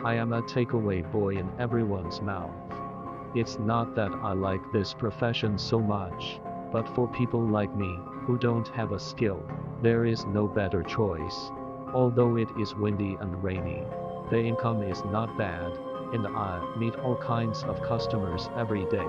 I am a takeaway boy in everyone's mouth. It's not that I like this profession so much, but for people like me, who don't have a skill, there is no better choice. Although it is windy and rainy, the income is not bad, and I meet all kinds of customers every day.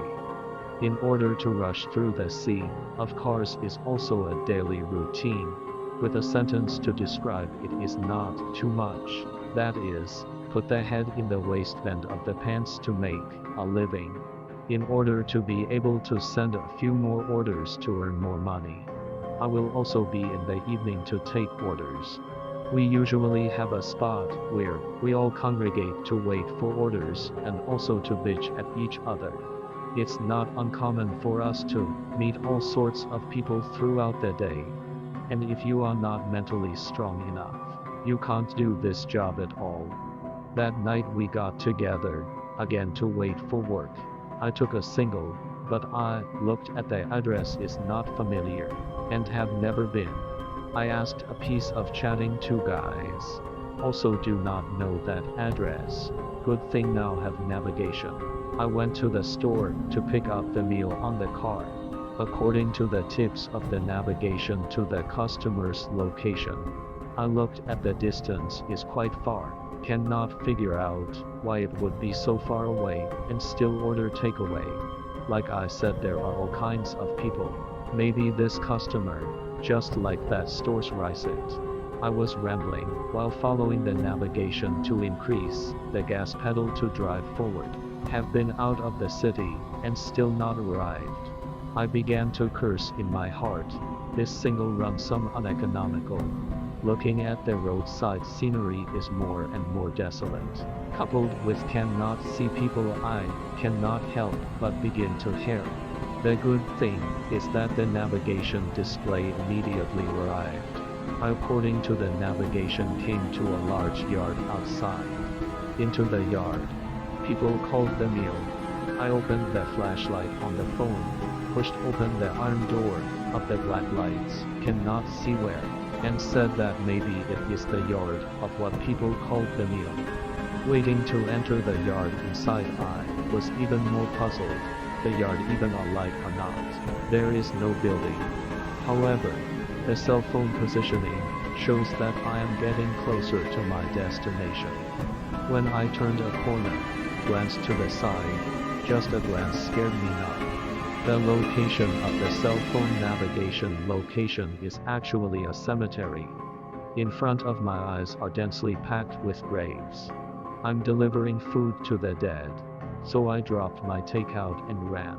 In order to rush through the sea of cars is also a daily routine. With a sentence to describe it is not too much, that is, put the head in the waistband of the pants to make a living. In order to be able to send a few more orders to earn more money. I will also be in the evening to take orders. We usually have a spot where we all congregate to wait for orders and also to bitch at each other. It's not uncommon for us to meet all sorts of people throughout the day. And if you are not mentally strong enough, you can't do this job at all. That night we got together again to wait for work. I took a single, but I looked at the address is not familiar, and have never been. I asked a piece of chatting two guys. Also do not know that address. Good thing now have navigation. I went to the store to pick up the meal on the car. According to the tips of the navigation to the customer's location. I looked at the distance is quite far. Cannot figure out why it would be so far away and still order takeaway. Like I said, there are all kinds of people. Maybe this customer, just like that store's rice it. I was rambling while following the navigation to increase the gas pedal to drive forward. Have been out of the city and still not arrived. I began to curse in my heart. This single run some uneconomical. Looking at the roadside scenery is more and more desolate. Coupled with cannot see people, I cannot help but begin to harry. The good thing is that the navigation display immediately arrived. I, according to the navigation, came to a large yard outside. Into the yard. People called the meal. I opened the flashlight on the phone, pushed open the iron door of the black lights, cannot see where, and said that maybe it is the yard of what people called the meal. Waiting to enter the yard inside, I was even more puzzled. The yard even a light or not. There is no building. However, the cell phone positioning shows that I am getting closer to my destination. When I turned a corner, glanced to the side, just a glance scared me not. The location of the cell phone navigation location is actually a cemetery. In front of my eyes are densely packed with graves. I'm delivering food to the dead. So I dropped my takeout and ran.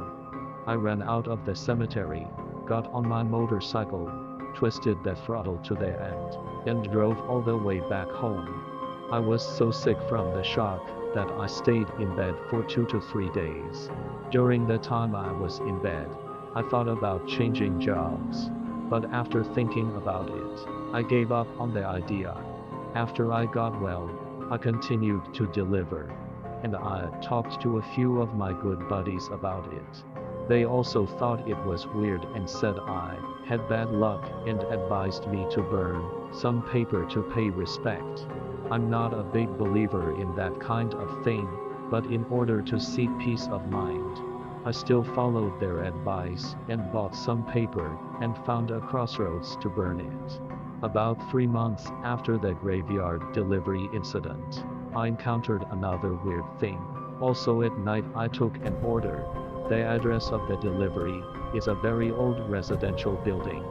I ran out of the cemetery, got on my motorcycle, twisted the throttle to the end, and drove all the way back home. I was so sick from the shock that I stayed in bed for 2 to 3 days. During the time I was in bed, I thought about changing jobs, but after thinking about it, I gave up on the idea. After I got well, I continued to deliver, and I talked to a few of my good buddies about it. They also thought it was weird and said I had bad luck and advised me to burn some paper to pay respect. I'm not a big believer in that kind of thing, but in order to seek peace of mind, I still followed their advice and bought some paper and found a crossroads to burn it. About 3 months after the graveyard delivery incident, I encountered another weird thing. Also at night I took an order. The address of the delivery is a very old residential building.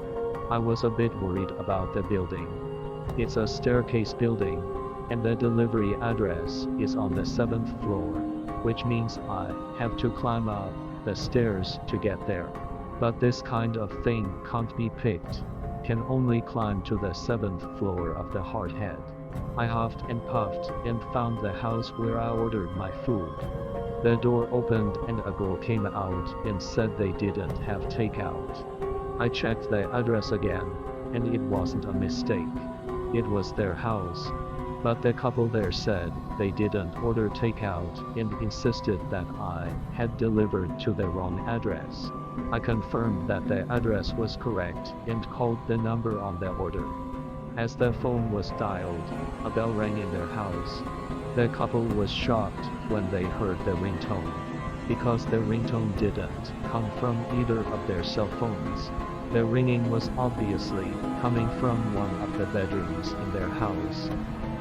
I was a bit worried about the building. It's a staircase building, and the delivery address is on the 7th floor, which means I have to climb up the stairs to get there. But this kind of thing can't be picked. Can only climb to the 7th floor of the hardhead. I huffed and puffed and found the house where I ordered my food. The door opened and a girl came out and said they didn't have takeout. I checked the address again, and it wasn't a mistake. It was their house. But the couple there said they didn't order takeout and insisted that I had delivered to the wrong address. I confirmed that the address was correct and called the number on the order. As the phone was dialed, a bell rang in their house. The couple was shocked when they heard the ringtone, because the ringtone didn't come from either of their cell phones. The ringing was obviously coming from one of the bedrooms in their house.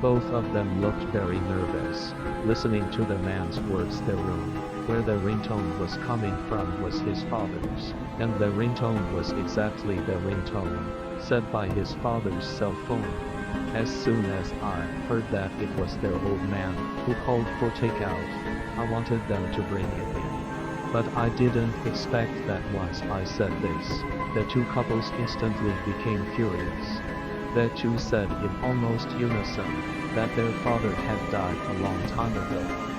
Both of them looked very nervous, listening to the man's words. The room where the ringtone was coming from was his father's, and the ringtone was exactly the ringtone set by his father's cell phone. As soon as I heard that it was their old man who called for takeout, I wanted them to bring it in. But I didn't expect that once I said this, the two couples instantly became furious. The two said in almost unison that their father had died a long time ago.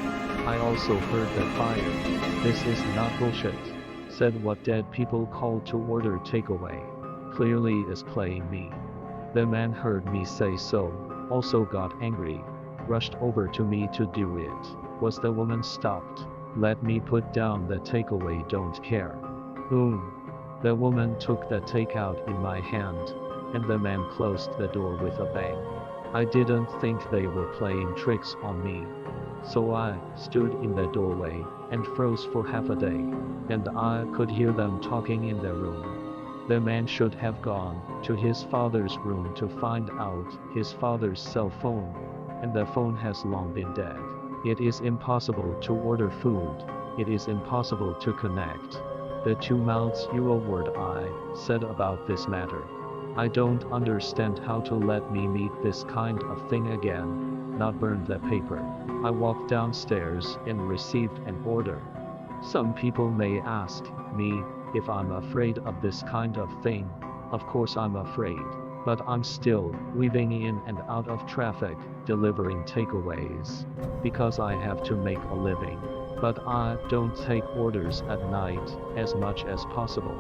I also heard the fire. This is not bullshit, said what dead people call to order takeaway. Clearly is playing me. The man heard me say so, also got angry, rushed over to me to do it. Was the woman stopped? Let me put down the takeaway, don't care. Boom. The woman took the takeout in my hand, and the man closed the door with a bang. I didn't think they were playing tricks on me. So I stood in the doorway and froze for half a day, and I could hear them talking in their room. The man should have gone to his father's room to find out his father's cell phone, and the phone has long been dead. It is impossible to order food. It is impossible to connect. The two mouths you a word I said about this matter. I don't understand how to let me meet this kind of thing again, not burn the paper. I walked downstairs and received an order. Some people may ask me if I'm afraid of this kind of thing. Of course I'm afraid, but I'm still weaving in and out of traffic, delivering takeaways, because I have to make a living. But I don't take orders at night as much as possible.